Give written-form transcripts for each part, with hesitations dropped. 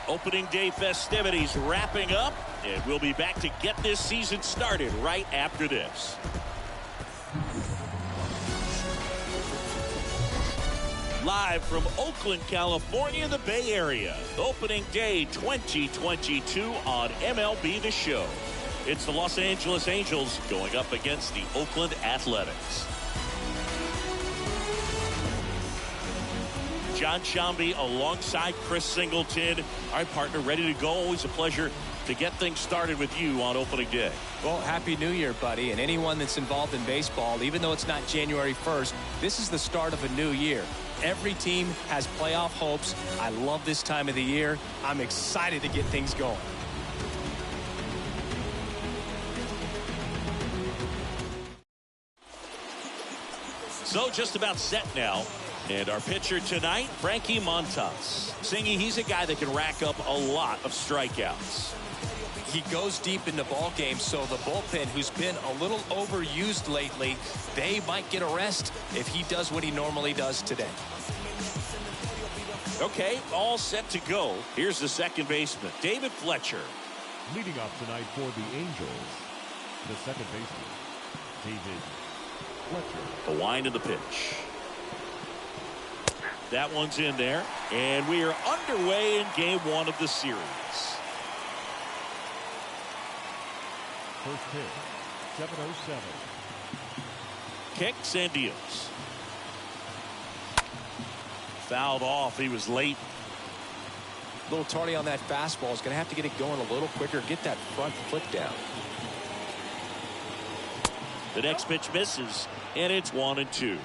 Opening day festivities wrapping up, and we'll be back to get this season started right after this. Live from Oakland, California, the Bay Area. Opening day 2022 on MLB The Show. It's the Los Angeles Angels going up against the Oakland Athletics. John Shambi alongside Chris Singleton. Our partner ready to go. Always a pleasure to get things started with you on opening day. Well, Happy New Year, buddy. And anyone that's involved in baseball, even though it's not January 1st, this is the start of a new year. Every team has playoff hopes. I love this time of the year. I'm excited to get things going. So just about set now. And our pitcher tonight, Frankie Montas. Singy, he's a guy that can rack up a lot of strikeouts. He goes deep into ball games, so the bullpen, who's been a little overused lately, they might get a rest if he does what he normally does today. Okay, all set to go. Here's the second baseman, David Fletcher. Leading off tonight for the Angels, the second baseman, David Fletcher. The wind of the pitch. That one's in there, and we are underway in game one of the series. First pitch, 7:07. Kicks and deals. Fouled off. He was late. A little tardy on that fastball. Is going to have to get it going a little quicker. Get that front foot down. The next pitch misses, and it's 1-2.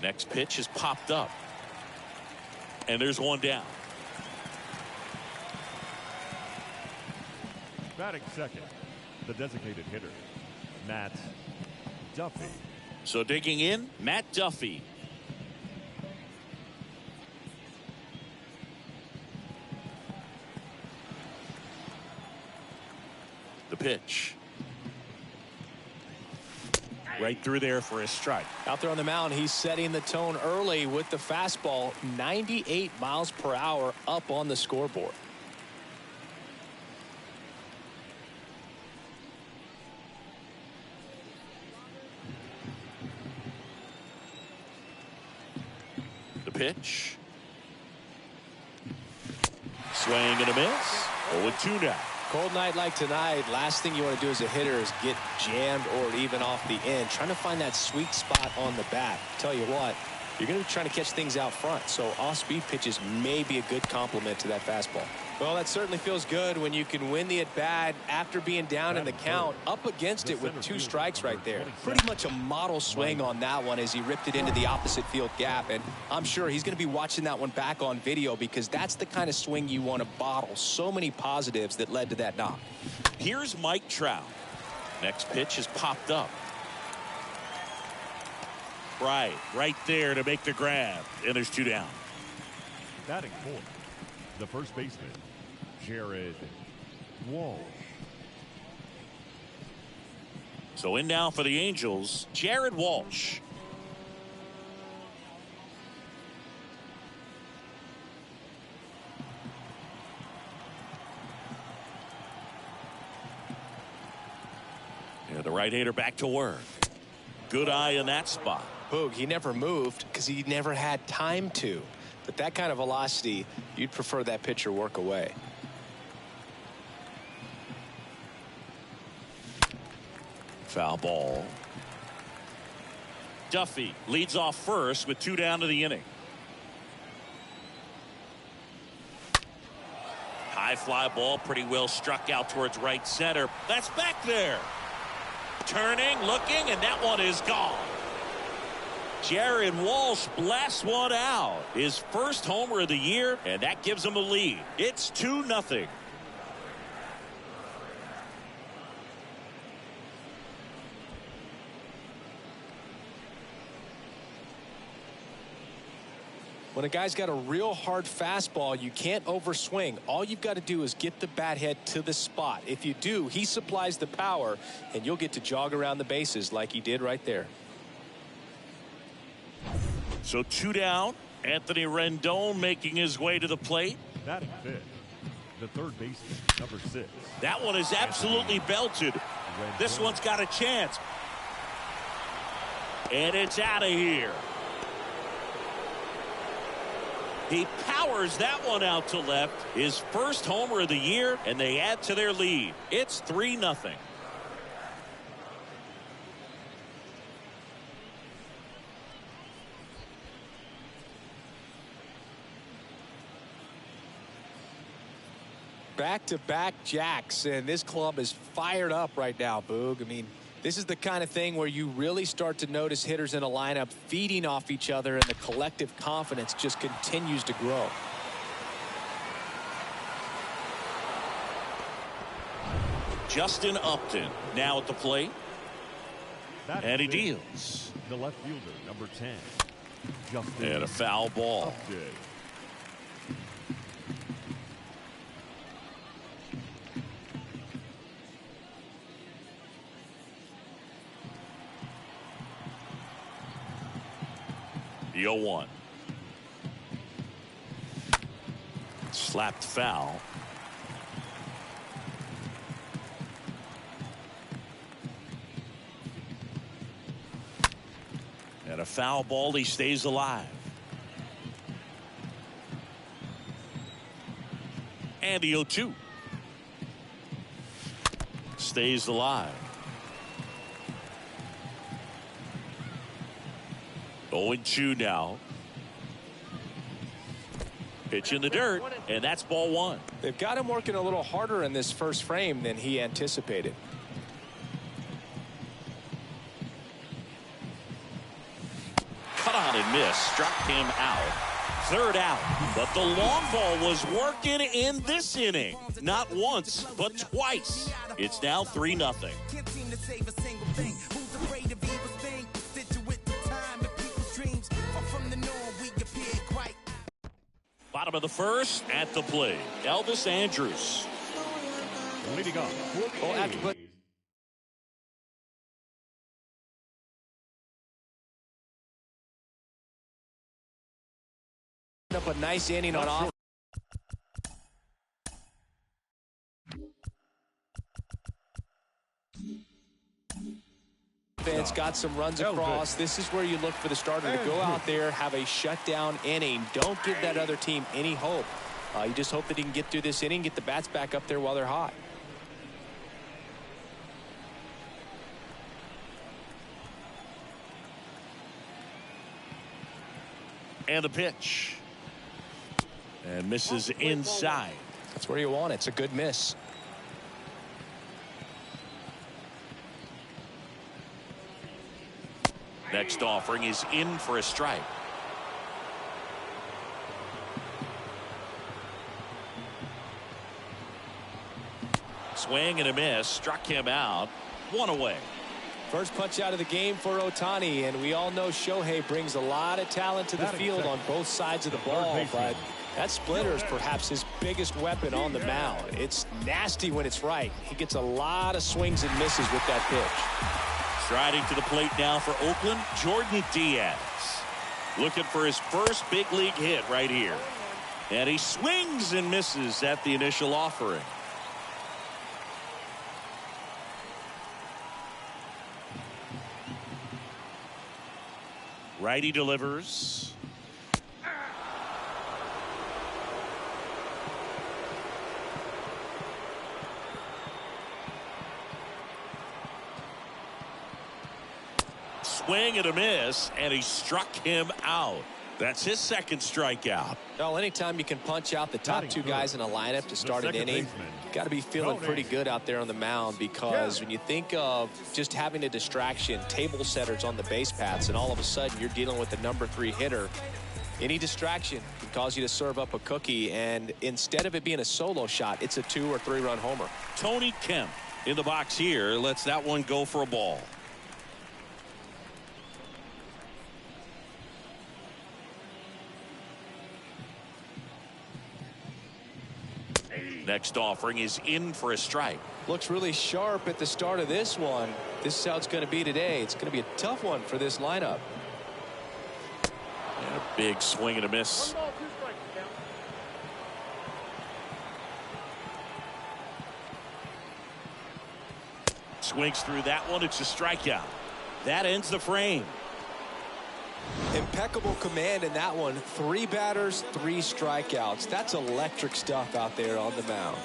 Next pitch is popped up. And there's one down. Batting second, the designated hitter, Matt Duffy. So digging in, Matt Duffy. The pitch. Right through there for a strike. Out there on the mound, he's setting the tone early with the fastball. 98 miles per hour up on the scoreboard. The pitch. Swing and a miss. 0-2 now. Cold night like tonight, last thing you want to do as a hitter is get jammed or even off the end. Trying to find that sweet spot on the bat. Tell you what, you're going to be trying to catch things out front. So off-speed pitches may be a good complement to that fastball. Well, that certainly feels good when you can win the at-bat after being down in the count, up against it with 2 strikes right there. Pretty much a model swing on that one as he ripped it into the opposite field gap. And I'm sure he's going to be watching that one back on video because that's the kind of swing you want to bottle. So many positives that led to that knock. Here's Mike Trout. Next pitch is popped up. Right there to make the grab. And there's 2 down. Batting fourth, the first baseman, Jared Walsh. So in now for the Angels, Jared Walsh. Yeah, the right-hander back to work. Good eye in that spot. Boog, he never moved because he never had time to. But that kind of velocity, you'd prefer that pitcher work away. Foul ball. Duffy leads off first with 2 down to the inning. High fly ball, pretty well struck out towards right center. That's back there. Turning, looking, and that one is gone. Jared Walsh blasts one out. His first homer of the year, and that gives him a lead. It's 2-0. When a guy's got a real hard fastball, you can't overswing. All you've got to do is get the bat head to the spot. If you do, he supplies the power, and you'll get to jog around the bases like he did right there. So 2 down. Anthony Rendon making his way to the plate. Batting fifth, the third baseman, number 6. That one is absolutely belted. This one's got a chance. And it's out of here. He powers that one out to left. His first homer of the year, and they add to their lead. It's 3-0. Back-to-back jacks, and this club is fired up right now, Boog. I mean, this is the kind of thing where you really start to notice hitters in a lineup feeding off each other, and the collective confidence just continues to grow. Justin Upton now at the plate. Batting And he fifth, deals. the left fielder, number 10. Justin And a foul ball. Upton. The 0-1. Slapped foul. And a foul ball. He stays alive. And the 0-2. Stays alive. 0-2 now. Pitch in the dirt, and that's ball 1. They've got him working a little harder in this first frame than he anticipated. Cut on and miss. Struck him out. Third out. But the long ball was working in this inning. Not once, but twice. It's now 3-0. Bottom of the first, at the plate, Elvis Andrus. Leading off for the Well, after A's. up a nice inning on offense. Got some runs across. This is where you look for the starter to go out there, have a shutdown inning. Don't give that other team any hope. You just hope that he can get through this inning, get the bats back up there while they're hot. And the pitch. And misses inside. That's where you want it. It's a good miss. Next offering is in for a strike. Swing and a miss. Struck him out. 1 away. First punch out of the game for Ohtani, and we all know Shohei brings a lot of talent to the field on both sides of the ball, but that splitter is perhaps his biggest weapon on the mound. It's nasty when it's right. He gets a lot of swings and misses with that pitch. Striding to the plate now for Oakland, Jordan Diaz. Looking for his first big league hit right here. And he swings and misses at the initial offering. Righty delivers. Swing and a miss, and he struck him out. That's his second strikeout. Well, anytime you can punch out the top two guys in a lineup to start an inning, you got to be feeling pretty good out there on the mound, because when you think of just having a distraction, table setters on the base paths, and all of a sudden you're dealing with the number 3 hitter, any distraction can cause you to serve up a cookie, and instead of it being a solo shot, it's a 2 or 3 run homer. Tony Kemp in the box here lets that one go for a ball. Next offering is in for a strike. Looks really sharp at the start of this one. This is how it's going to be today. It's going to be a tough one for this lineup. And a big swing and a miss. Swings through that one. It's a strikeout. That ends the frame. Impeccable command in that one. 3 batters, 3 strikeouts. That's electric stuff out there on the mound.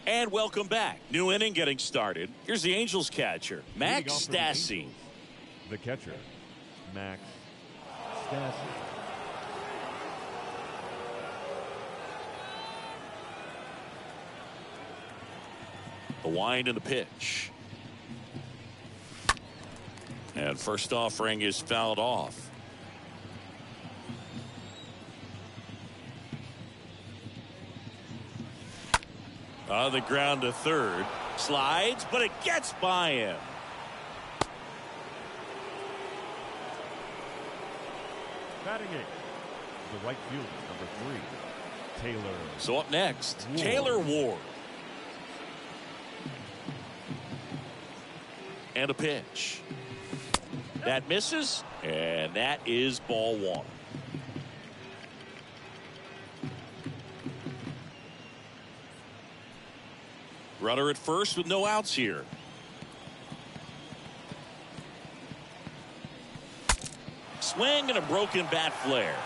And welcome back. New inning getting started. Here's the Angels catcher, Max Stassi. The catcher, Max Stassi. The wind and the pitch. And first offering is fouled off. On the ground to third. Slides, but it gets by him. Batting eighth, the right fielder, number 3, Taylor. So up next, Taylor Ward. And a pitch. That misses, and that is ball 1. Runner at first with no outs here. Swing and a broken bat flare.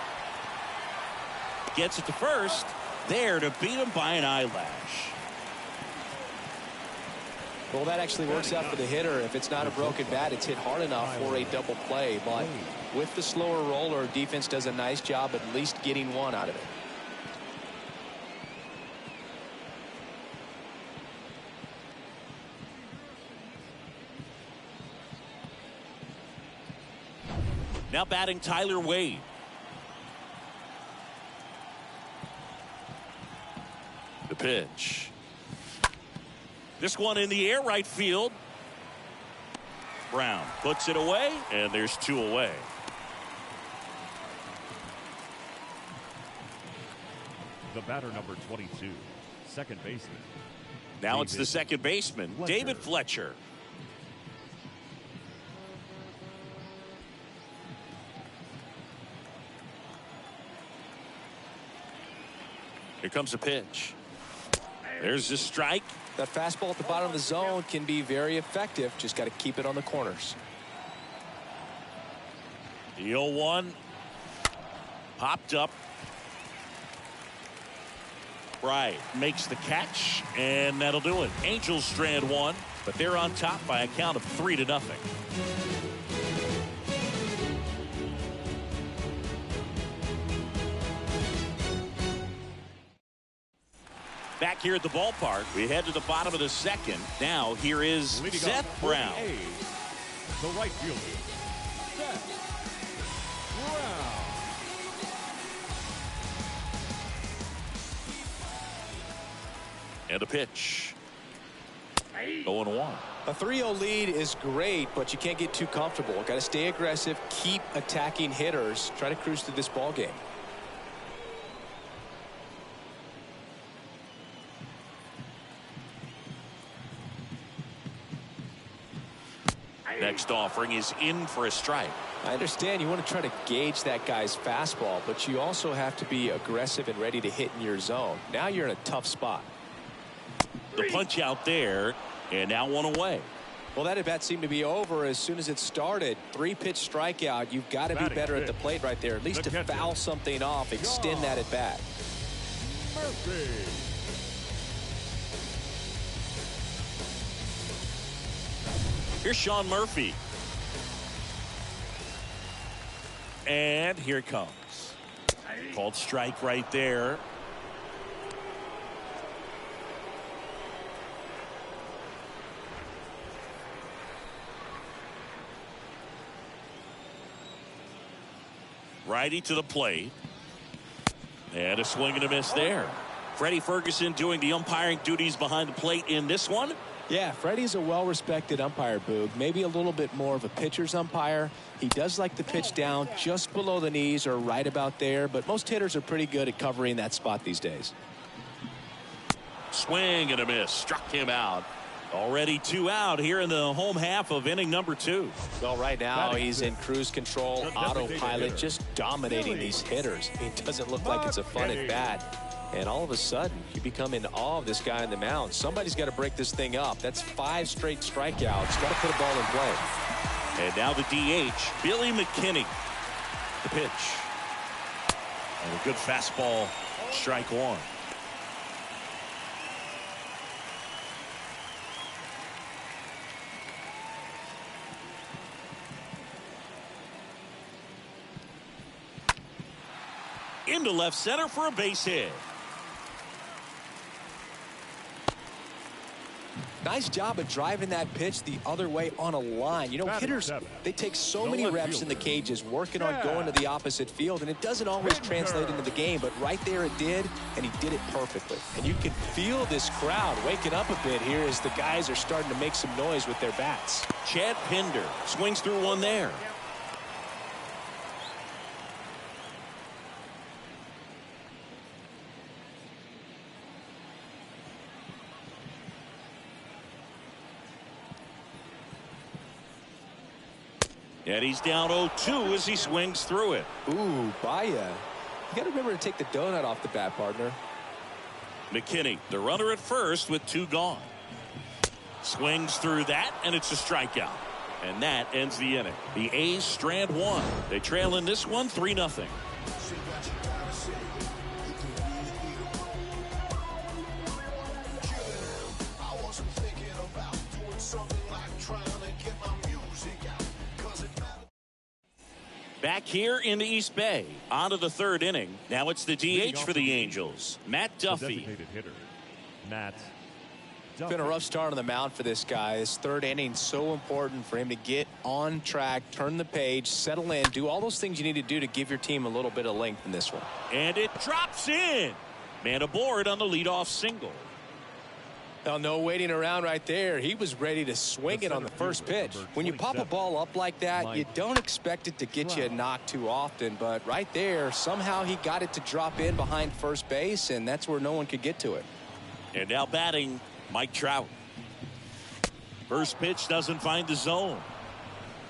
Gets it to first. There to beat him by an eyelash. Well, that actually works out for the hitter. If it's not a broken bat, it's hit hard enough for a double play. But with the slower roller, defense does a nice job at least getting one out of it. Now batting Tyler Wade. The pitch. This one in the air, right field. Brown puts it away, and there's 2 away. The batter, number 22, second baseman. Now it's the second baseman, David Fletcher. Here comes a pitch. There's the strike. That fastball at the bottom of the zone can be very effective. Just got to keep it on the corners. The 0-1 popped up. Right, makes the catch, and that'll do it. Angels strand 1, but they're on top by a count of 3-0. Back here at the ballpark, we head to the bottom of the second. Now here is Leading Seth Brown. The right fielder, Seth Brown. And a pitch. 0-1. A 3-0 lead is great, but you can't get too comfortable. Got to stay aggressive, keep attacking hitters, try to cruise through this ball game. Next offering is in for a strike. I understand you want to try to gauge that guy's fastball, but you also have to be aggressive and ready to hit in your zone. Now you're in a tough spot. The punch out there, and now 1 away. Well, that at bat seemed to be over as soon as it started. 3-pitch strikeout. You've got to be better at the plate right there, at least to foul something off, extend that at bat. Murphy. Here's Sean Murphy. And here it comes. Called strike right there. Righty to the plate. And a swing and a miss there. Freddie Ferguson doing the umpiring duties behind the plate in this one. Yeah, Freddie's a well-respected umpire, Boog. Maybe a little bit more of a pitcher's umpire. He does like to pitch down just below the knees or right about there, but most hitters are pretty good at covering that spot these days. Swing and a miss. Struck him out. Already 2 out here in the home half of inning number 2. Well, right now he's in cruise control, autopilot, just dominating these hitters. It doesn't look like it's a fun at bat. And all of a sudden, you become in awe of this guy on the mound. Somebody's got to break this thing up. That's 5 straight strikeouts. Got to put a ball in play. And now the DH, Billy McKinney. The pitch. And a good fastball, strike 1. Into left center for a base hit. Nice job of driving that pitch the other way on a line. You know, hitters, they take so many reps in the cages working on going to the opposite field, and it doesn't always translate into the game, but right there it did, and he did it perfectly. And you can feel this crowd waking up a bit here as the guys are starting to make some noise with their bats. Chad Pinder swings through one there. And he's down 0-2 as he swings through it. Ooh, Baya. You got to remember to take the donut off the bat, partner. McKinney, the runner at first with 2 gone. Swings through that, and it's a strikeout. And that ends the inning. The A's strand 1. They trail in this one 3-0. Back here in the East Bay, on to the 3rd inning. Now it's the DH for the Angels, Matt Duffy. Designated hitter, Matt Duffy. It's been a rough start on the mound for this guy. This 3rd inning, so important for him to get on track, turn the page, settle in, do all those things you need to do to give your team a little bit of length in this one. And it drops in. Man aboard on the leadoff single. Well, no waiting around right there. He was ready to swing it on the first pitch. When you pop a ball up like that, you don't expect it to get you a knock too often. But right there, somehow he got it to drop in behind first base, and that's where no one could get to it. And now batting, Mike Trout. First pitch doesn't find the zone.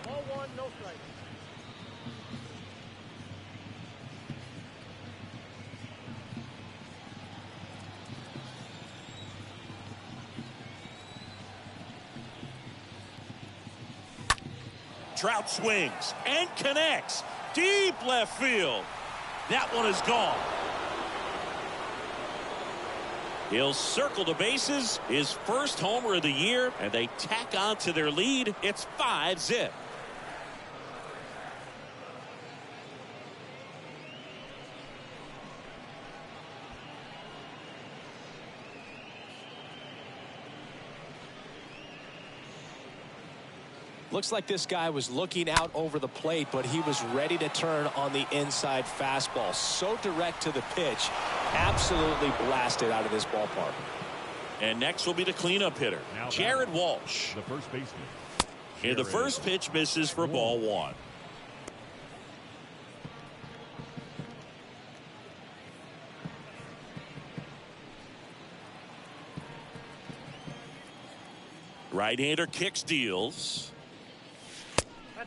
Ball 1, no strike. Trout swings and connects. Deep left field. That one is gone. He'll circle the bases. His first homer of the year, and they tack on to their lead. It's 5-0. Looks like this guy was looking out over the plate, but he was ready to turn on the inside fastball. So direct to the pitch. Absolutely blasted out of this ballpark. And next will be the cleanup hitter, Jared Walsh. The first baseman. And the first pitch misses for ball 1. Right-hander kicks, deals.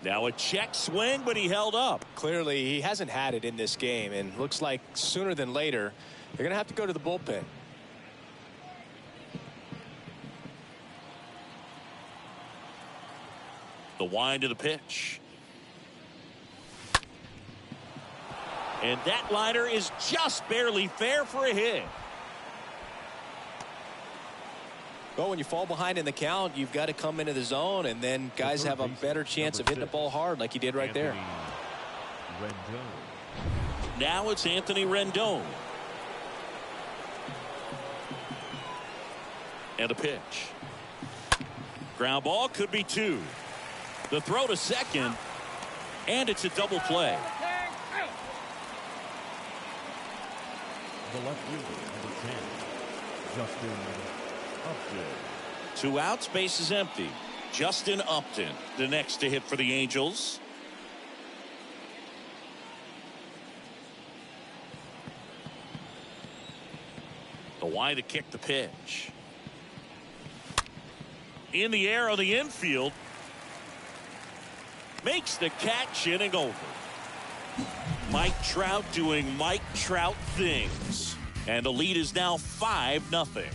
Now a check swing, but he held up. Clearly, he hasn't had it in this game, and looks like sooner than later, they're going to have to go to the bullpen. The wind of the pitch. And that liner is just barely fair for a hit. Well, when you fall behind in the count, you've got to come into the zone, and then guys have a better chance of hitting the ball hard like he did right there. Now it's Anthony Rendon. And a pitch. Ground ball, could be 2. The throw to second, and it's a double play. The left fielder, number 10, Justin Upton. 2 outs, base is empty. Justin Upton, the next to hit for the Angels. The wide to kick the pitch. In the air on the infield. Makes the catch, inning over. Mike Trout doing Mike Trout things. And the lead is now 5-0.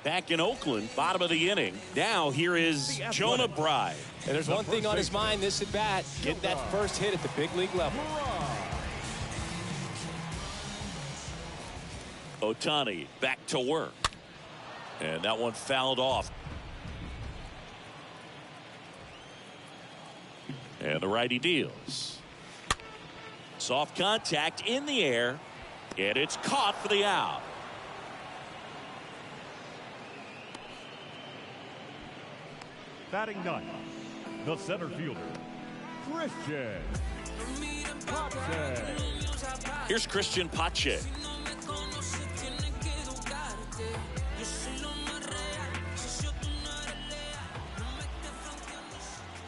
Back in Oakland, bottom of the inning. Now here is Jonah Bride. And there's one thing on his mind this at bat. Get that first hit at the big league level. Ohtani back to work. And that one fouled off. And the righty deals. Soft contact in the air. And it's caught for the out. Batting ninth, the center fielder, Christian Pache. Here's Christian Pache.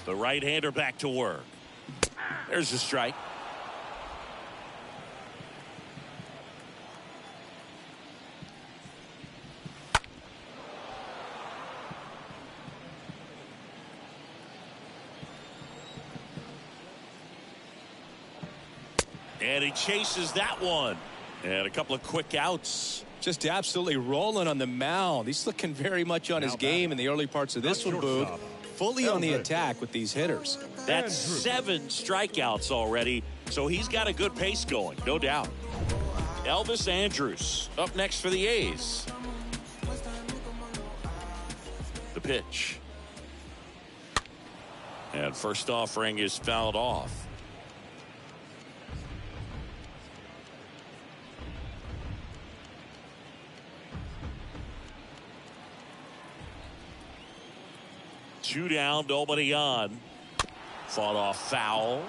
The right-hander back to work. There's the strike. And he chases that one. And a couple of quick outs. Just absolutely rolling on the mound. He's looking very much on his game in the early parts of this one, Boog. Fully on the attack with these hitters. That's 7 strikeouts already. So he's got a good pace going, no doubt. Elvis Andrus up next for the A's. The pitch. And first offering is fouled off. Two down, nobody on. Fought off foul.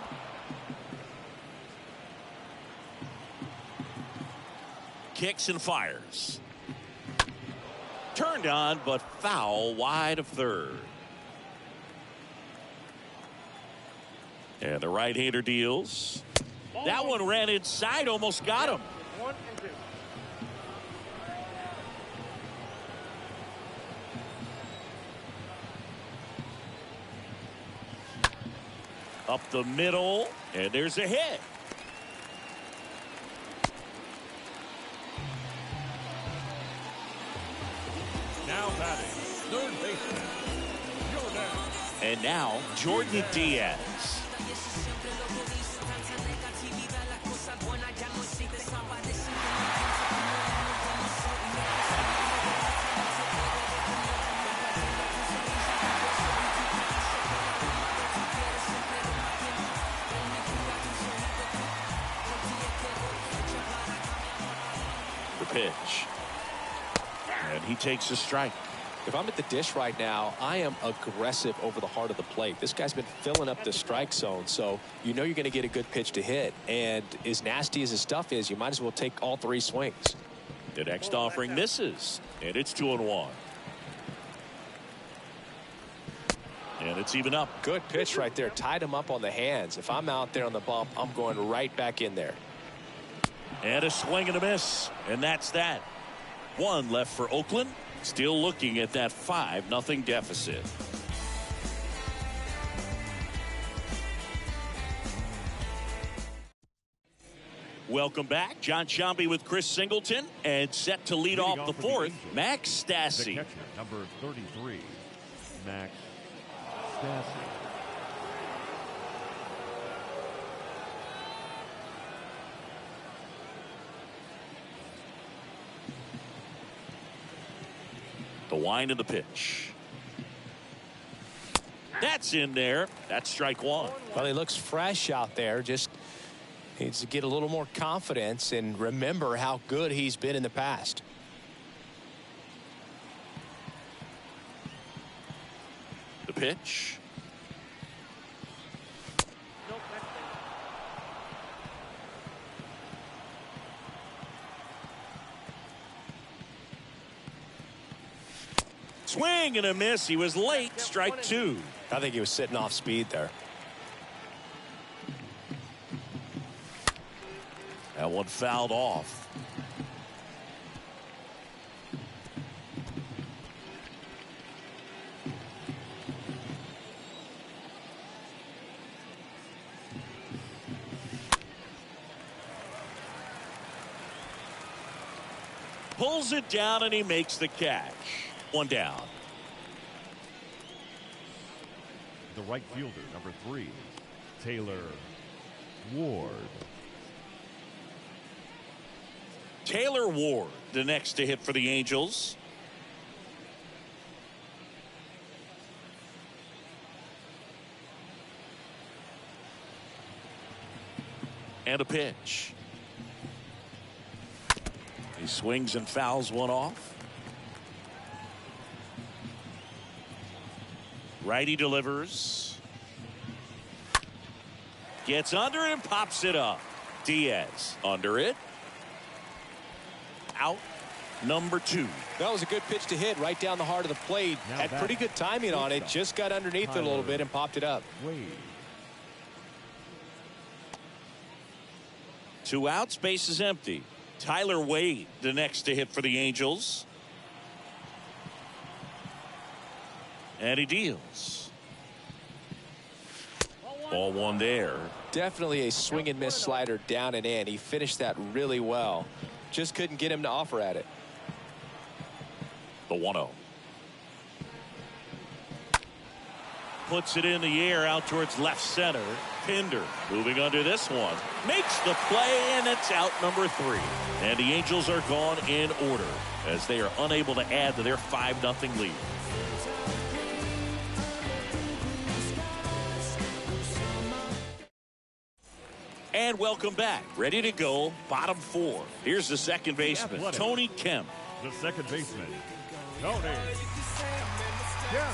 Kicks and fires. Turned on, but foul wide of third. And the right-hander deals. That one ran inside, almost got him. 1 and 2. Up the middle, and there's a hit. Now batting, third baseman, Jordan. And now Jordan Diaz. Pitch. And he takes a strike. If I'm at the dish right now, I am aggressive over the heart of the plate. This guy's been filling up the strike zone, so you know you're going to get a good pitch to hit. And as nasty as his stuff is, you might as well take all 3 swings. The next offering misses, and it's 2-1. And it's even up. Good pitch right there. Tied him up on the hands. If I'm out there on the bump, I'm going right back in there. And a swing and a miss. And that's that. 1 left for Oakland. Still looking at that 5-0 deficit. Welcome back. John Sciambi with Chris Singleton. And set to lead off the 4th, Max The Stassi. catcher, number 33, Max Stassi. The wind of the pitch. That's in there. That's strike 1. Well, he looks fresh out there. Just needs to get a little more confidence and remember how good he's been in the past. The pitch. Nope, that's Swing and a miss. He was late. Strike two. I think he was sitting off speed there. That one fouled off. Pulls it down and he makes the catch. One down. The right fielder, number 3, Taylor Ward. Taylor Ward, the next to hit for the Angels. And a pitch. He swings and fouls one off. Righty delivers. Gets under it and pops it up. Diaz under it. Out. Number 2. That was a good pitch to hit right down the heart of the plate. Now Had pretty good timing on it. Just got underneath it a little bit and popped it up. Wade. 2 outs. Base is empty. Tyler Wade, the next to hit for the Angels. And he deals. Ball one there. Definitely a swing and miss slider down and in. He finished that really well. Just couldn't get him to offer at it. The 1-0. Puts it in the air out towards left center. Pinder moving under this one. Makes the play, and it's out number 3. And the Angels are gone in order as they are unable to add to their 5-0 lead. And welcome back. Ready to go. Bottom 4. Here's the second baseman, Tony Kemp. The second baseman, Tony Kemp.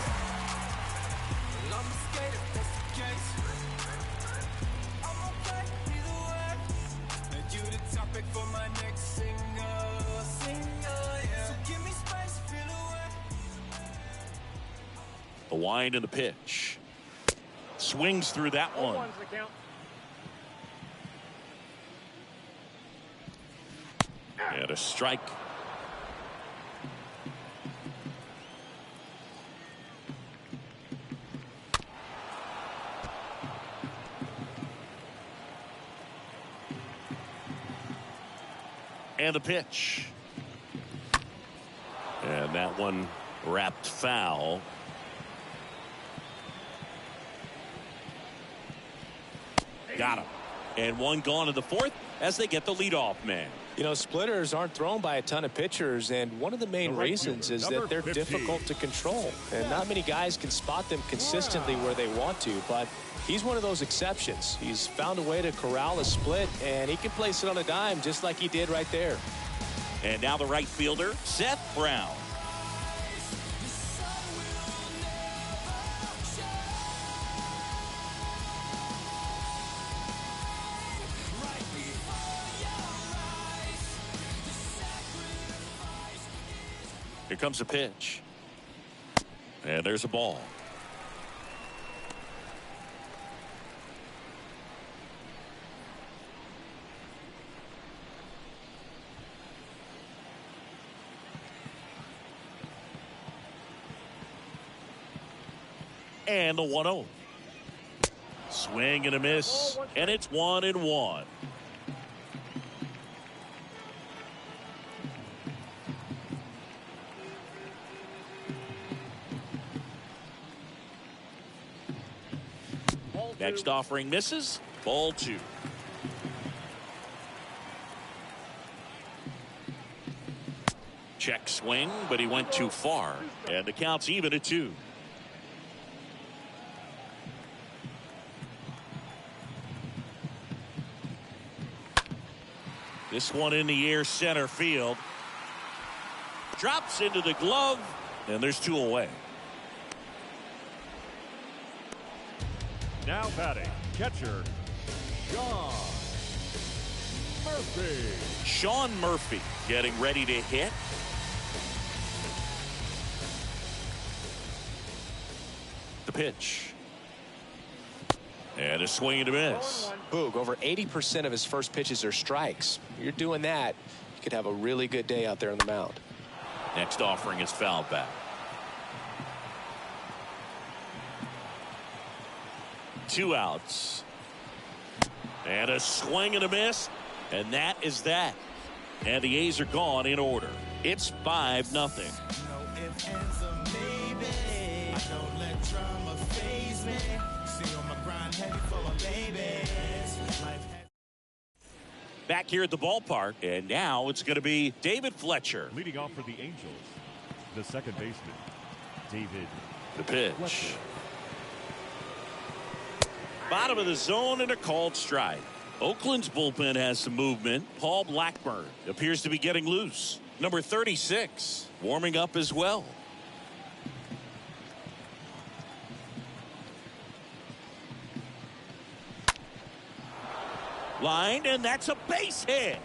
The wind and the pitch. Swings through that one. 0-1's the count. And a strike. And the pitch. And that one wrapped foul. Got him. And one gone in the 4th as they get the leadoff man. You know, splitters aren't thrown by a ton of pitchers, and one of the main reasons is that they're difficult to control. And not many guys can spot them consistently where they want to, but he's one of those exceptions. He's found a way to corral a split, and he can place it on a dime just like he did right there. And now the right fielder, Seth Brown. Here comes a pitch. And there's a ball. And the 1-0. Swing and a miss. And it's 1-1. Next offering misses. Ball 2. Check swing, but he went too far. And the count's even at 2. This one in the air, center field. Drops into the glove, and there's 2 away. Now batting, catcher, Sean Murphy. Sean Murphy getting ready to hit. pitch. And a swing and a miss. Boog, over 80% of his first pitches are strikes. You're doing that, you could have a really good day out there on the mound. Next offering is fouled back. 2 outs. And a swing and a miss. And that is that. And the A's are gone in order. It's 5-0. Back here at the ballpark, and now it's going to be David Fletcher. Leading off for the Angels, the second baseman, David. The pitch. Fletcher. Bottom of the zone and a called strike. Oakland's bullpen has some movement. Paul Blackburn appears to be getting loose. Number 36 warming up as well. Line, and that's a base hit.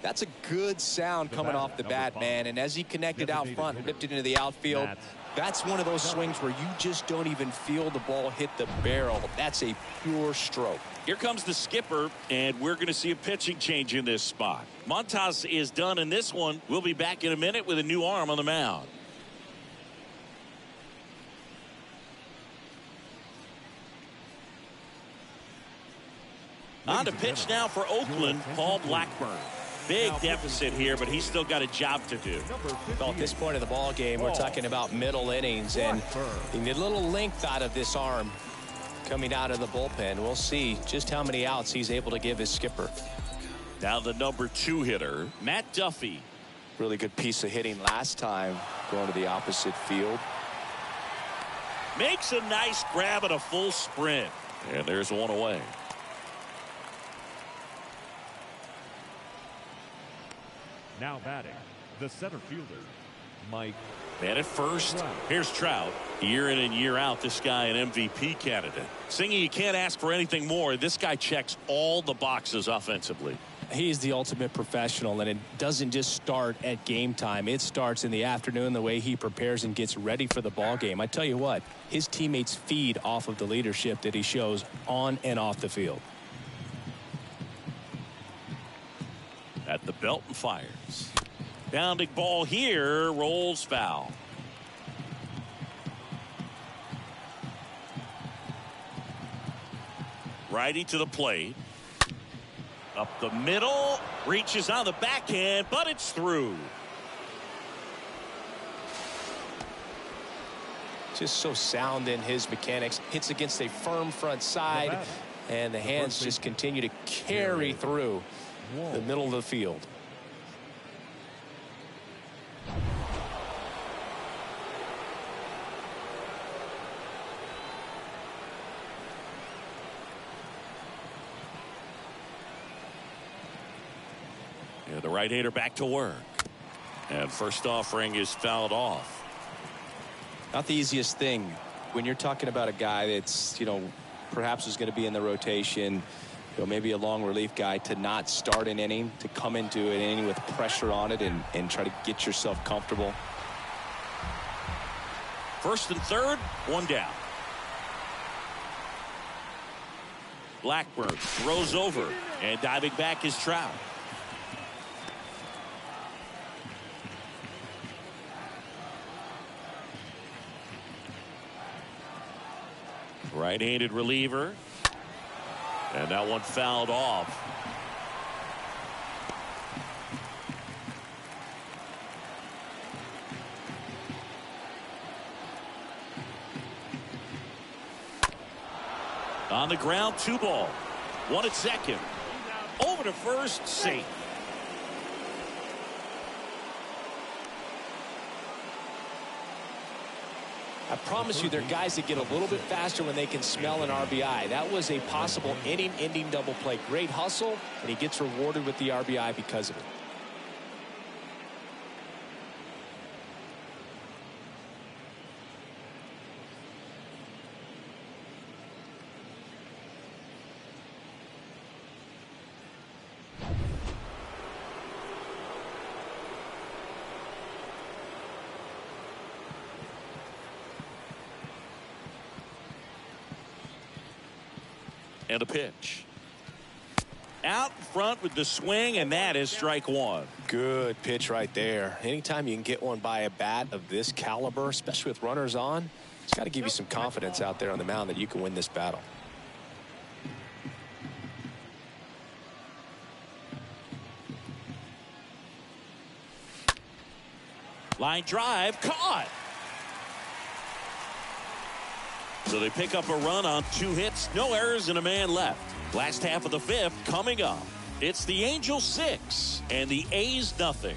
That's a good sound coming off the bat, man. And as he connected out front and ripped it into the outfield, that's one of those swings where you just don't even feel the ball hit the barrel. That's a pure stroke. Here comes the skipper, and we're going to see a pitching change in this spot. Montas is done in this one. We'll be back in a minute with a new arm on the mound. On to pitch now for Oakland, Paul Blackburn. Big deficit here, but he's still got a job to do. Well, at this point of the ball game, we're talking about middle innings, and you need a little length out of this arm coming out of the bullpen. We'll see just how many outs he's able to give his skipper. Now the number 2 hitter, Matt Duffy. Really good piece of hitting last time, going to the opposite field. Makes a nice grab at a full sprint. And there's one away. Now batting, the center fielder, Mike. And at first, here's Trout. Year in and year out, this guy an MVP candidate. Singy, you can't ask for anything more. This guy checks all the boxes offensively. He's the ultimate professional, and it doesn't just start at game time. It starts in the afternoon, the way he prepares and gets ready for the ball game. I tell you what, his teammates feed off of the leadership that he shows on and off the field. At the belt and fires. Bounding ball here, rolls foul. Righty to the plate. Up the middle, reaches on the backhand, but it's through. Just so sound in his mechanics. Hits against a firm front side, and the hands just continue to carry through the middle of the field. Yeah, the right-hander back to work. And first offering is fouled off. Not the easiest thing when you're talking about a guy that's, perhaps is going to be in the rotation, maybe a long relief guy, to not start an inning, to come into an inning with pressure on it and try to get yourself comfortable. First and third, one down. Blackburn throws over, and diving back is Trout. Right-handed reliever. And that one fouled off. On the ground, 2 ball. 1 at second. Over to first, safe. I promise you, there are guys that get a little bit faster when they can smell an RBI. That was a possible inning-ending double play. Great hustle, and he gets rewarded with the RBI because of it. And a pitch. Out in front with the swing, and that is strike one. Good pitch right there. Anytime you can get one by a bat of this caliber, especially with runners on, it's got to give you some confidence out there on the mound that you can win this battle. Line drive, caught. So they pick up a run on 2 hits, no errors, and a man left. Last half of the 5th coming up. It's the Angels 6 and the A's nothing.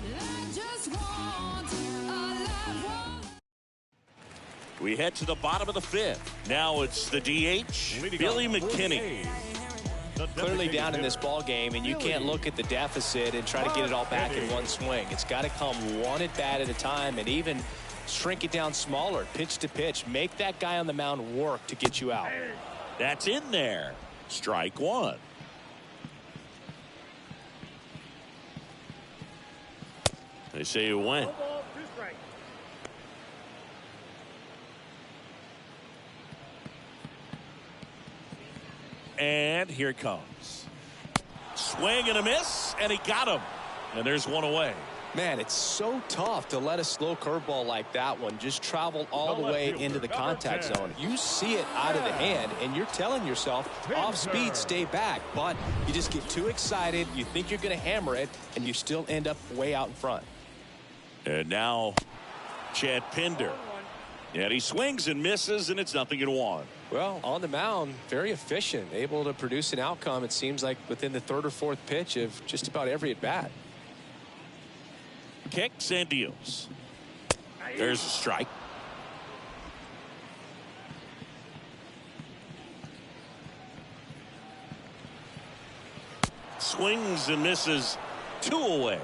We head to the bottom of the 5th. Now it's the DH, Billy McKinney. Clearly down in this ball game, and you can't look at the deficit and try to get it all back in one swing. It's got to come one at bat at a time, and even shrink it down smaller, pitch to pitch. Make that guy on the mound work to get you out. That's in there. Strike one. They say it went. And here it comes. Swing and a miss, and he got him. And there's one away. Man, it's so tough to let a slow curveball like that one just travel all the way into the contact zone. You see it out of the hand, and you're telling yourself, off speed, stay back. But you just get too excited, you think you're going to hammer it, and you still end up way out in front. And now Chad Pinder. And he swings and misses, and it's 0-1. Well, on the mound, very efficient, able to produce an outcome, it seems like, within the 3rd or 4th pitch of just about every at-bat. Kicks and deals. There's a strike. Swings and misses, 2 away.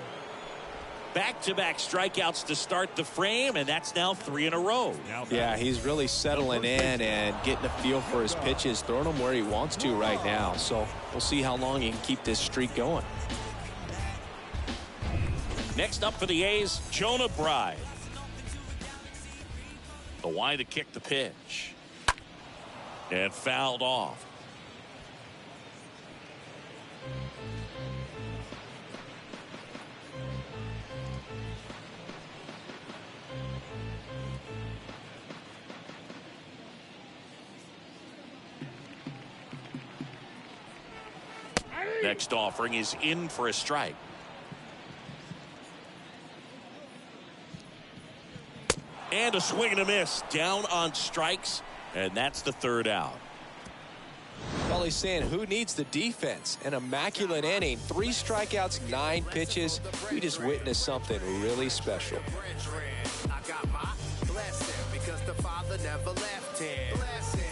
Back-to-back strikeouts to start the frame, and that's now 3 in a row. Yeah, he's really settling in and getting a feel for his pitches, throwing them where he wants to right now. So we'll see how long he can keep this streak going. Next up for the A's, Jonah Bride. The wide to kick the pitch. And fouled off. Next offering is in for a strike. And a swing and a miss, down on strikes, and that's the 3rd out. Well, he's saying, who needs the defense? An immaculate inning, 3 strikeouts, 9 pitches. We just witnessed something really special. I got my blessing because the Father never left him.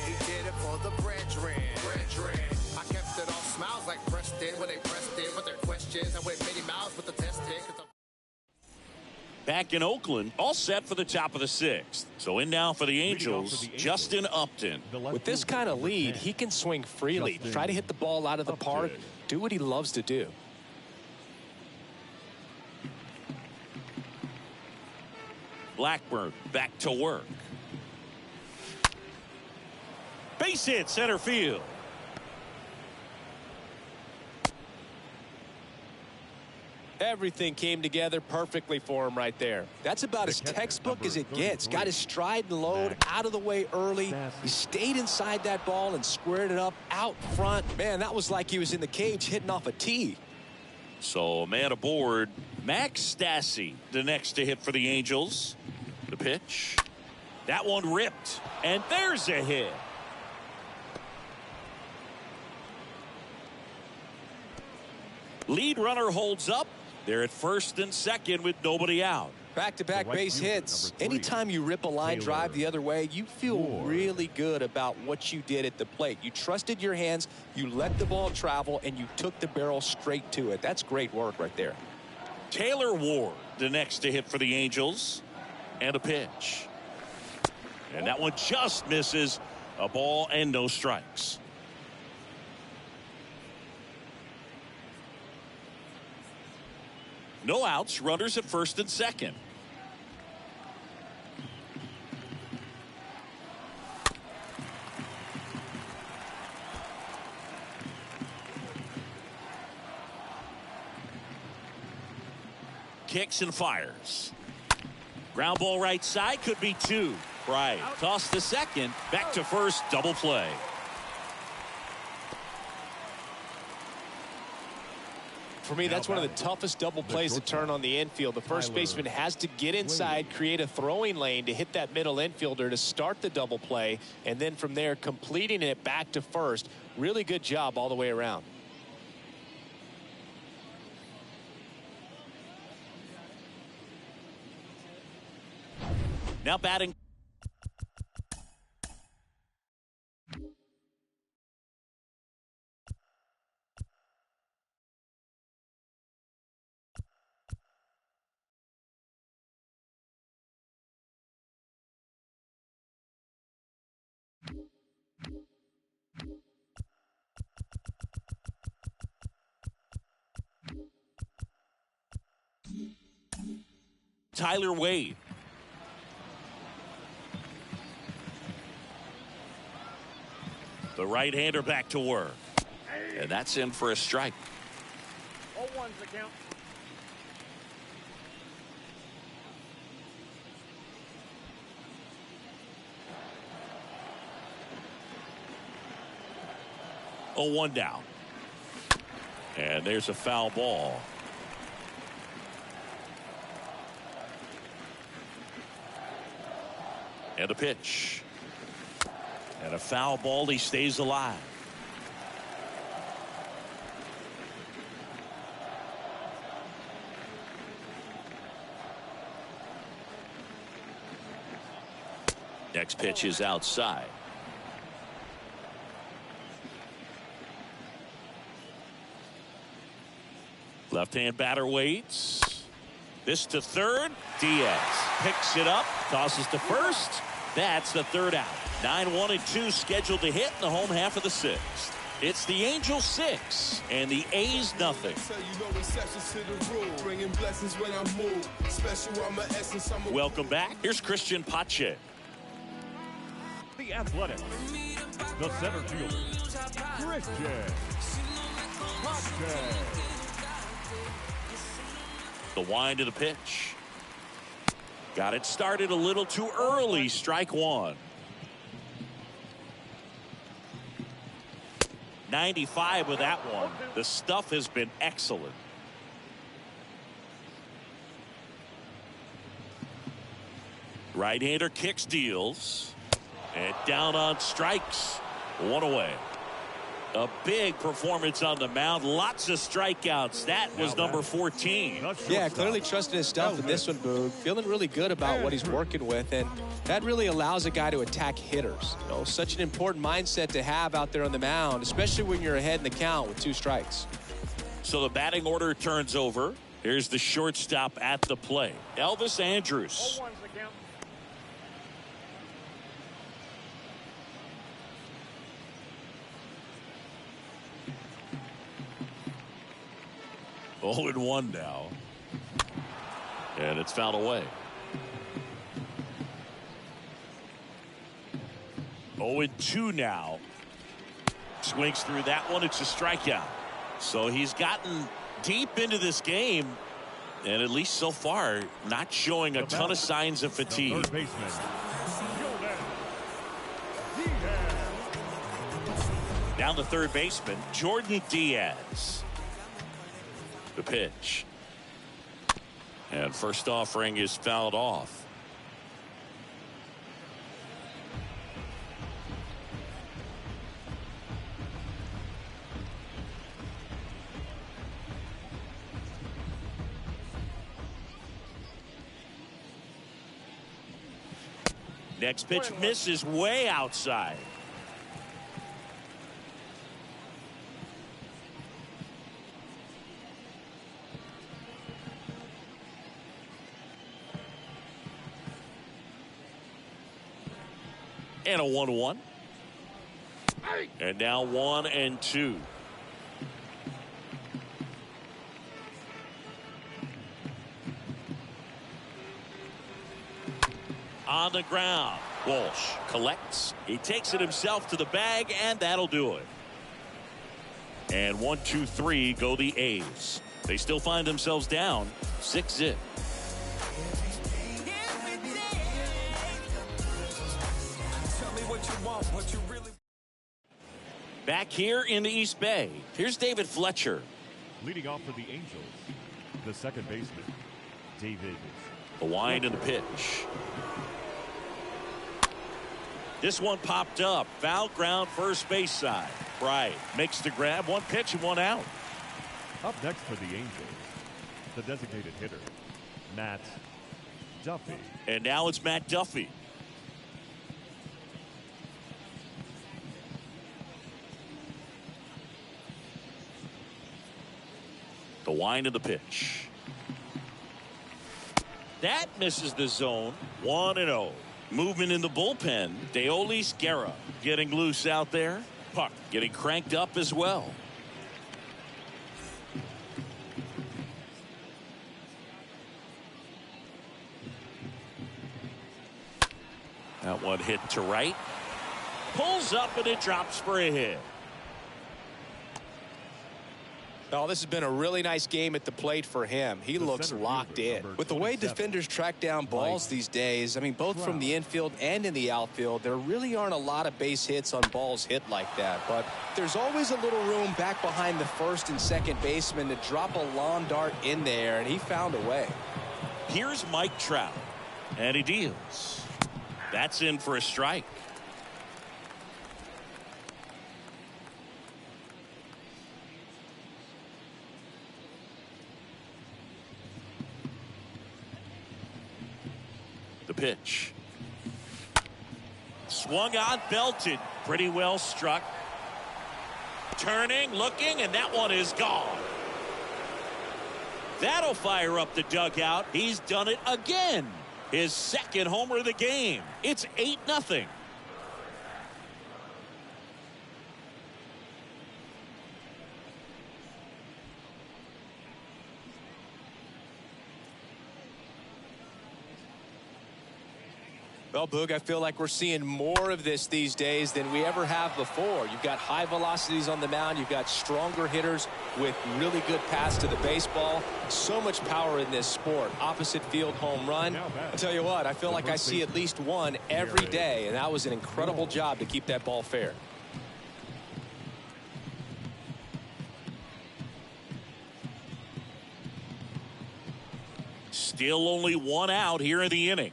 He did it for the brethren. I kept it all smiles like Preston when they pressed in with their questions. I went Minnie Mouse with the test pick. Back in Oakland, all set for the top of the 6th. So in now for the Angels, Justin Upton. With this kind of lead, he can swing freely, try to hit the ball out of the park, do what he loves to do. Blackburn back to work. Base hit center field. Everything came together perfectly for him right there. That's about as textbook as it gets. Got his stride and load out of the way early. He stayed inside that ball and squared it up out front. Man, that was like he was in the cage hitting off a tee. So a man aboard. Max Stassi, the next to hit for the Angels. The pitch. That one ripped. And there's a hit. Lead runner holds up. They're at 1st and 2nd with nobody out. Back-to-back base hits. Anytime you rip a line drive the other way, you feel really good about what you did at the plate. You trusted your hands, you let the ball travel, and you took the barrel straight to it. That's great work right there. Taylor Ward, the next to hit for the Angels. And a pitch. And that one just misses. A ball and no strikes. No outs, runners at 1st and 2nd. Kicks and fires. Ground ball right side, could be two. Right. Toss to second. Back to first. Double play. For me, that's one of the toughest double plays to turn on the infield. The first baseman has to get inside, create a throwing lane to hit that middle infielder to start the double play, and then from there completing it back to first. Really good job all the way around. Now batting. Tyler Wade. The right-hander back to work. And that's in for a strike. 0-1's the count. Oh, 1 down. And there's a foul ball. And a pitch. And a foul ball. He stays alive. Next pitch is outside. Left-hand batter waits. This to third. Diaz picks it up, tosses to first. That's the third out. 9-1 and 2 scheduled to hit in the home half of the sixth. It's the Angels 6 and the A's nothing. Welcome back. Here's Christian Pache. The Athletics. The center fielder, Christian Pache. The wind of the pitch. Got it started a little too early. Strike one. 95 with that one. The stuff has been excellent. Right-hander kicks, deals. And down on strikes. One away. A big performance on the mound. Lots of strikeouts. That was number 14. Yeah, clearly trusting his stuff in this one, Boog. Feeling really good about what he's working with, and that really allows a guy to attack hitters. You know, such an important mindset to have out there on the mound, especially when you're ahead in the count with 2 strikes. So the batting order turns over. Here's the shortstop at the plate, Elvis Andrus. 0-1's the count. Oh, and 1 now. And it's fouled away. 0 and 2 now. Swings through that one. It's a strikeout. So he's gotten deep into this game, and at least so far, not showing a ton of signs of fatigue. Third baseman, Down the third baseman, Jordan Diaz. The pitch. And first offering is fouled off. Next pitch misses way outside. And a 1-1. And now 1 and 2. On the ground. Walsh collects. He takes it himself to the bag, and that'll do it. And 1, 2, 3 go the A's. They still find themselves down 6-0. Back here in the East Bay, here's David Fletcher. Leading off for the Angels, the second baseman, David. The wind and the pitch. This one popped up. Foul ground, first base side. Right. Makes the grab. One pitch and one out. Up next for the Angels, the designated hitter, Matt Duffy. And now it's Matt Duffy. The wind of the pitch. That misses the zone. 1-0. Movement in the bullpen. Deolis Guerra getting loose out there. Puck getting cranked up as well. That one hit to right. Pulls up and it drops for a hit. Oh, this has been a really nice game at the plate for him. He looks locked in. With the way defenders track down balls these days, I mean, both from the infield and in the outfield, there really aren't a lot of base hits on balls hit like that. But there's always a little room back behind the first and second baseman to drop a lawn dart in there, and he found a way. Here's Mike Trout, and he deals. That's in for a strike. The pitch. Swung on, belted. Pretty well struck. Turning, looking, and that one is gone. That'll fire up the dugout. He's done it again. His second homer of the game. It's 8-0. Well, Boog, I feel like we're seeing more of this these days than we ever have before. You've got high velocities on the mound. You've got stronger hitters with really good paths to the baseball. So much power in this sport. Opposite field home run. I'll tell you what, I feel like I see at least one every day, and that was an incredible job to keep that ball fair. Still only one out here in the inning.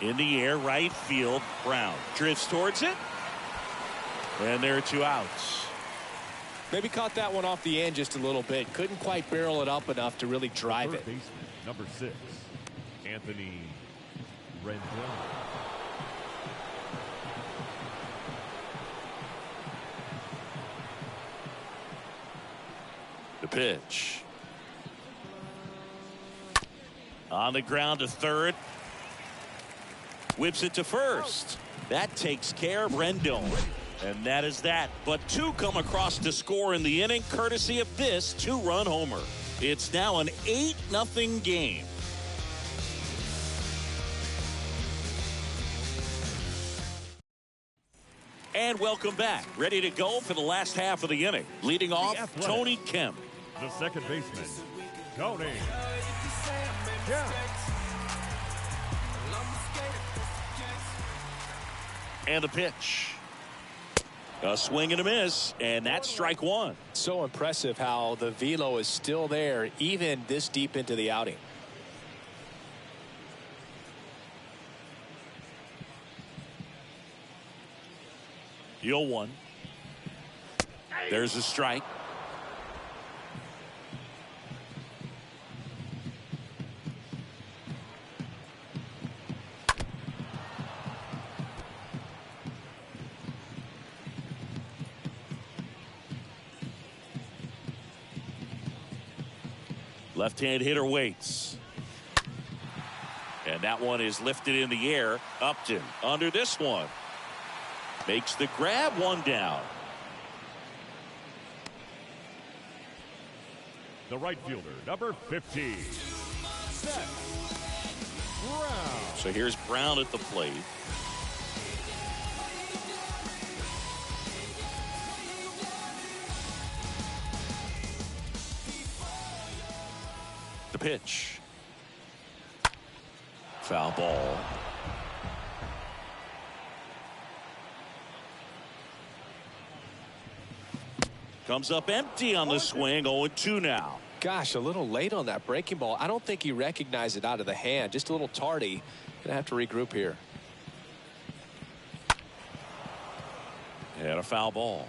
In the air, right field. Brown drifts towards it. And there are two outs. Maybe caught that one off the end just a little bit. Couldn't quite barrel it up enough to really drive it. Baseman, number 6, Anthony Rendon. The pitch. On the ground to third. Whips it to first. That takes care of Rendon. And that is that. But two come across to score in the inning, courtesy of this two-run homer. It's now an 8-0 game. And welcome back. Ready to go for the last half of the inning. Leading off, Tony Kemp. The second baseman, Tony Kemp. And the pitch. A swing and a miss, and that's strike one. So impressive how the velo is still there even this deep into the outing. The 0-1. There's a strike. Left-hand hitter waits. And that one is lifted in the air. Upton under this one. Makes the grab, one down. The right fielder, number 50, Seth Brown. So here's Brown at the plate. The pitch. Foul ball. Comes up empty on the swing. 0-2 now. Gosh, a little late on that breaking ball. I don't think he recognized it out of the hand. Just a little tardy. Gonna have to regroup here. And a foul ball.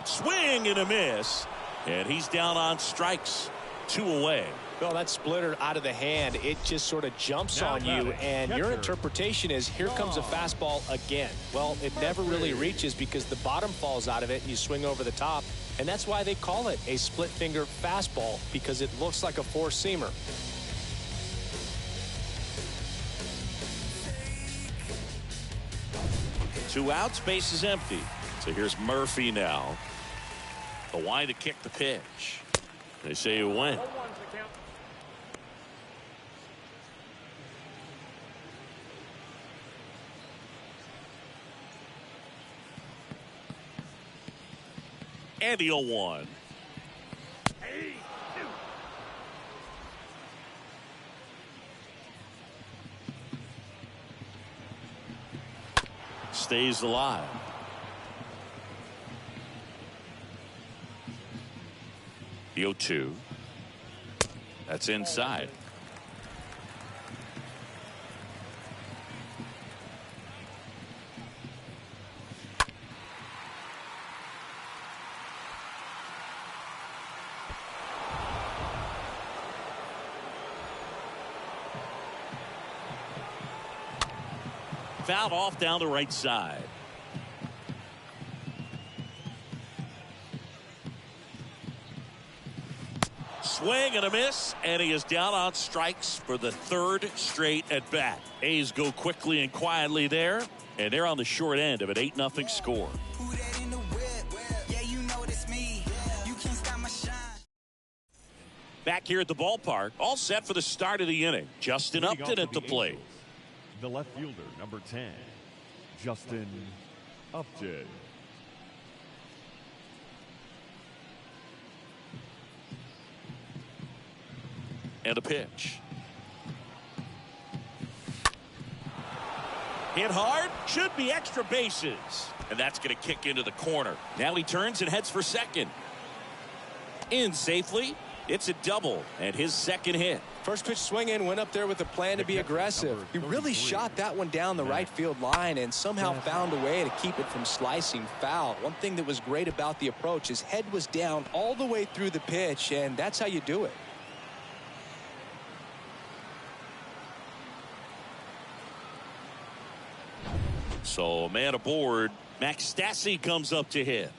Swing and a miss. And he's down on strikes. 2 away. Well, that splitter out of the hand, it just sort of jumps on you, and your interpretation is, here comes a fastball again. Well, it never really reaches because the bottom falls out of it, and you swing over the top, and that's why they call it a split-finger fastball, because it looks like a four-seamer. Two outs, base is empty. So here's Murphy now. The line to kick the pitch. They say he went. And the 0-1. Stays alive. The 0-2. That's inside. Fouled off down the right side. Swing and a miss, and he is down on strikes for the third straight at bat. A's go quickly and quietly there, and they're on the short end of an 8-0 score. Back here at the ballpark, all set for the start of the inning. Justin Upton at the plate. The left fielder, number 10, Justin Upton. And a pitch. Hit hard, should be extra bases. And that's going to kick into the corner. Now he turns and heads for second. In safely. It's a double and his second hit. First pitch swing in, went up there with a plan to be aggressive. He really shot that one down the right field line and somehow found a way to keep it from slicing foul. One thing that was great about the approach, his head was down all the way through the pitch, and that's how you do it. So a man aboard. Max Stassi comes up to hit.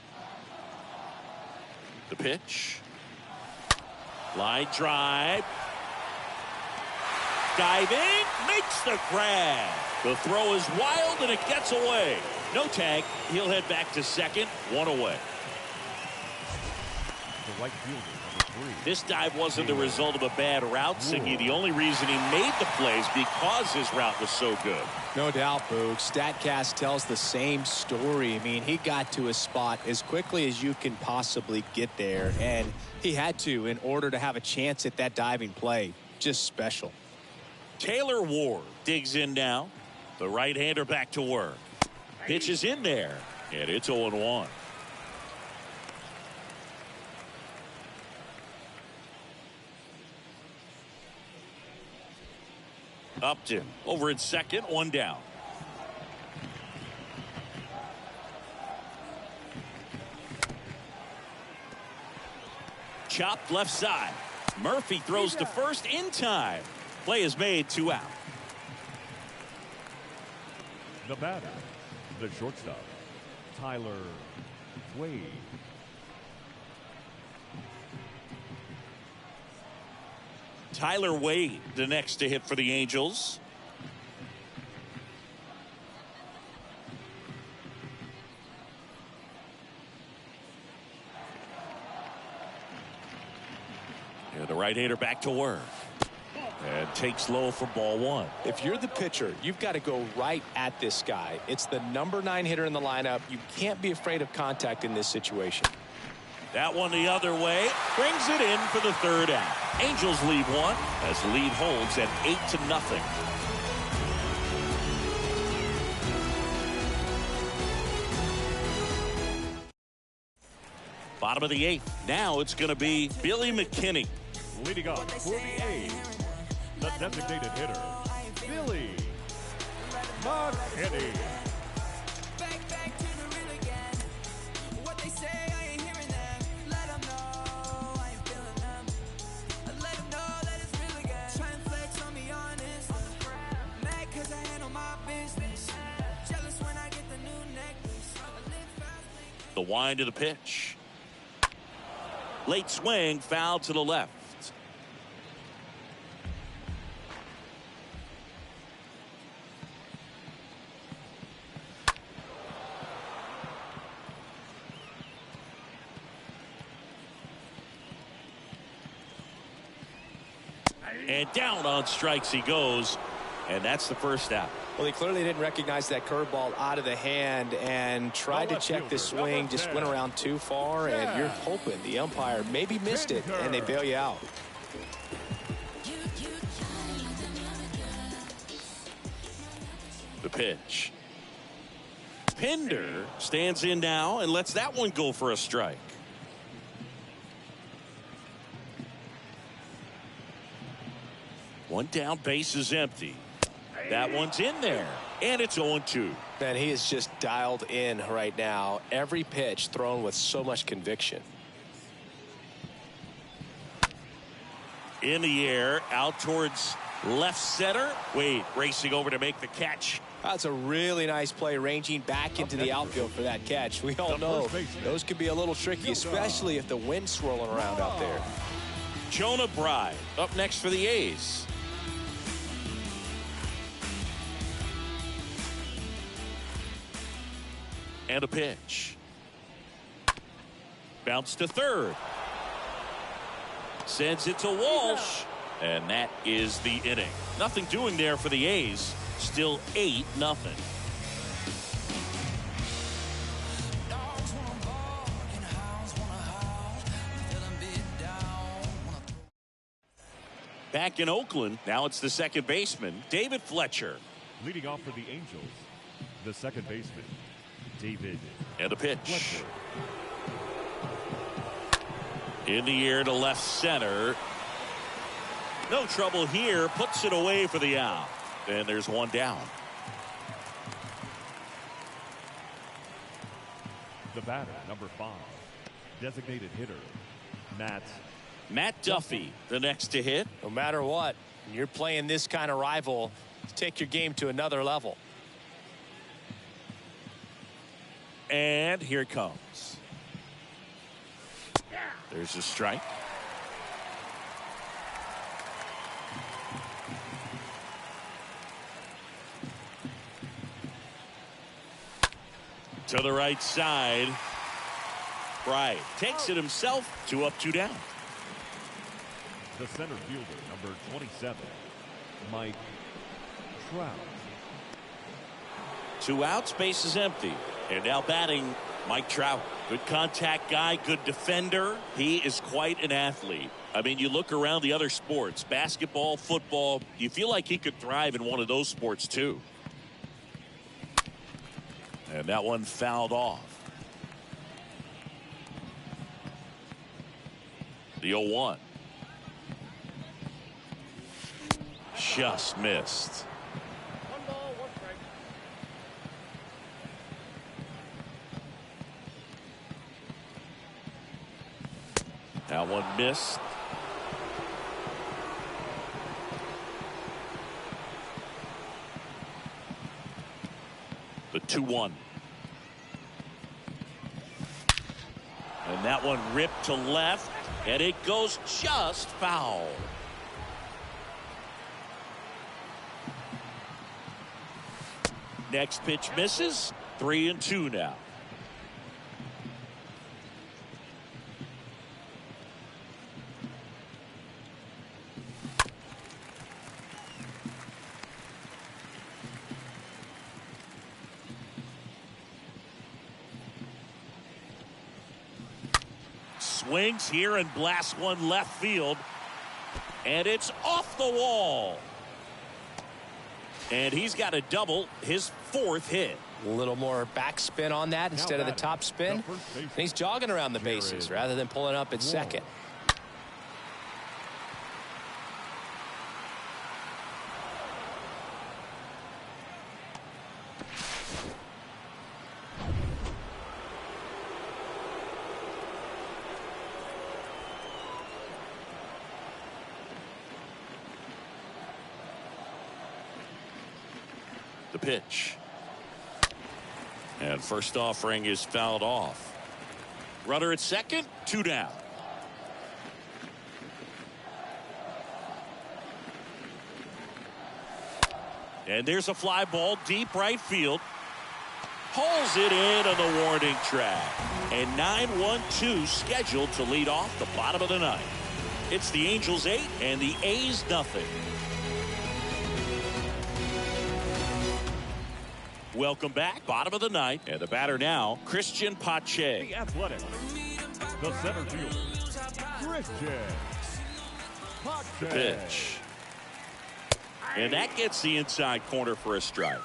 The pitch. Line drive. Diving. Makes the grab. The throw is wild and it gets away. No tag. He'll head back to second. 1 away. The right fielder, number 3. This dive wasn't the result of a bad route, Siggy. The only reason he made the plays because his route was so good. No doubt, Boog. StatCast tells the same story. I mean, he got to his spot as quickly as you can possibly get there, and he had to in order to have a chance at that diving play. Just special. Taylor Ward digs in now. The right-hander back to work. Pitch is in there, and it's 0-1. Upton over at second, 1 down. Chopped left side. Murphy throws to first in time. Play is made, 2 out. The batter, the shortstop, Tyler Wade. Tyler Wade, the next to hit for the Angels. And the right-hander back to work. And takes low for ball one. If you're the pitcher, you've got to go right at this guy. It's the number 9 hitter in the lineup. You can't be afraid of contact in this situation. That one the other way. Brings it in for the third out. Angels lead one as the lead holds at 8-0. Bottom of the 8th. Now it's going to be Billy McKinney. Leading off for the A's, the designated hitter, Billy McKinney. The wind of the pitch. Late swing, foul to the left. And down on strikes he goes, and that's the first out. Well, he clearly didn't recognize that curveball out of the hand and tried to check the swing, just went around too far, and you're hoping the umpire maybe missed it, and they bail you out. The pitch. Pinder stands in now and lets that one go for a strike. One down, base is empty. That one's in there, and it's 0-2. Man, he is just dialed in right now. Every pitch thrown with so much conviction. In the air, out towards left center. Wade racing over to make the catch. That's a really nice play, ranging back into the outfield for that catch. We all know those could be a little tricky, especially if the wind's swirling around out there. Jonah Bride up next for the A's. And a pitch. Bounce to third. Sends it to Walsh. And that is the inning. Nothing doing there for the A's. Still 8-0. Back in Oakland, now it's the second baseman, David Fletcher. Leading off for the Angels, the second baseman, David. And a pitch. Fletcher. In the air to left center. No trouble here. Puts it away for the out. And there's one down. The batter, number 5, designated hitter, Matt Duffy, the next to hit. No matter what, when you're playing this kind of rival, take your game to another level. And here it comes. There's a strike. To the right side. Bride takes it himself. 2 up, 2 down. The center fielder, number 27, Mike Trout. 2 outs, base is empty. And now batting, Mike Trout. Good contact guy, good defender. He is quite an athlete. I mean, you look around the other sports, basketball, football, you feel like he could thrive in one of those sports too. And that one fouled off. The 0-1. Just missed. 1 ball, 1 strike. That one missed. The 2-1. And that one ripped to left, and it goes just foul. Next pitch misses. 3-2 now. Swings here and blasts one left field. And it's off the wall. And he's got a double, his 4th hit. A little more backspin on that instead of the top spin. And he's jogging around the bases rather than pulling up at second. The pitch. And first offering is fouled off. Runner at second, 2 down. And there's a fly ball deep right field. Hauls it in on the warning track. And 9-1-2 scheduled to lead off the bottom of the 9th. It's the Angels 8 and the A's nothing. Welcome back, bottom of the 9th, and the batter now, Christian Pache. The Athletics. The center fielder, Christian Pache. The pitch. And that gets the inside corner for a strike.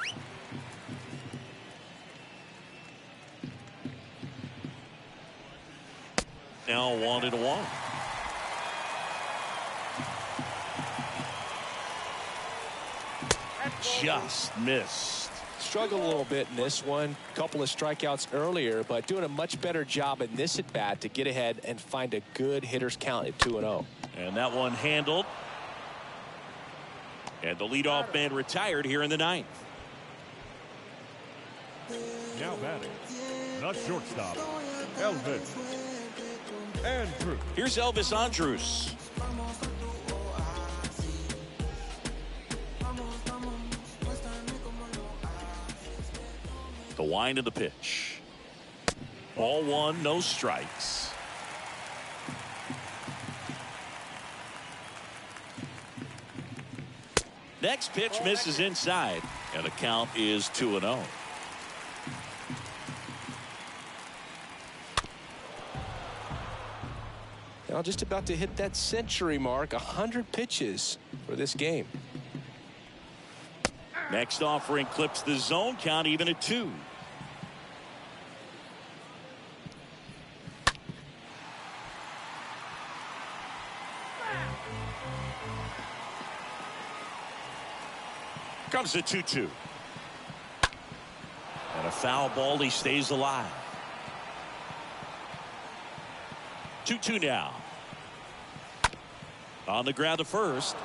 Now 1-1. Just missed. Struggled a little bit in this one. Couple of strikeouts earlier, but doing a much better job in this at bat to get ahead and find a good hitter's count at 2-0. And that one handled. And the leadoff man retired here in the 9th. Now batting, the shortstop, Elvis Andrus. Here's Elvis Andrus. The wind of the pitch. Ball 1, no strikes. Next pitch misses inside, and the count is 2-0. Now just about to hit that century mark, 100 pitches for this game. Next offering clips the zone count even at 2. Comes the 2-2. And a foul ball, he stays alive. 2-2 now. On the ground to first.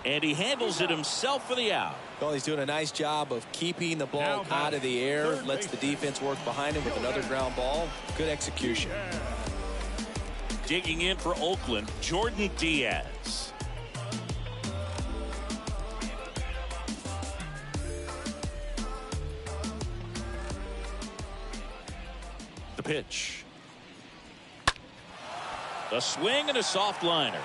And he handles it himself for the out. Well, he's doing a nice job of keeping the ball out of the air. Lets the defense work behind him with another ground ball. Good execution. Digging in for Oakland, Jordan Diaz. The pitch. A swing and a soft liner.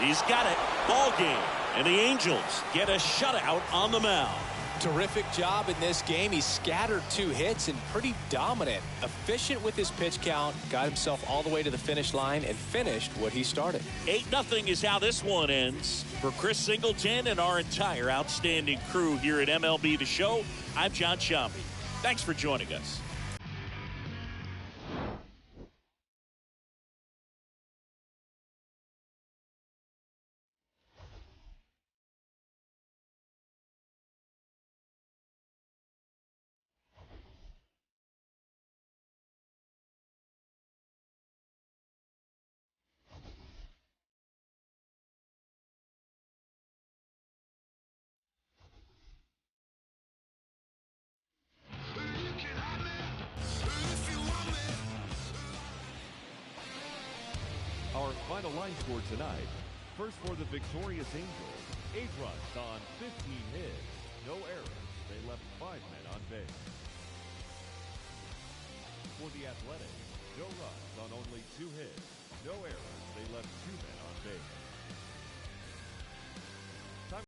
He's got it. Ball game. And the Angels get a shutout on the mound. Terrific job in this game. He scattered 2 hits and pretty dominant. Efficient with his pitch count. Got himself all the way to the finish line and finished what he started. 8-0 is how this one ends. For Chris Singleton and our entire outstanding crew here at MLB The Show, I'm John Sciambi. Thanks for joining us. Our final line score tonight. First for the victorious Angels, 8 runs on 15 hits, no errors. They left 5 men on base. For the Athletics, no runs on only 2 hits, no errors. They left 2 men on base.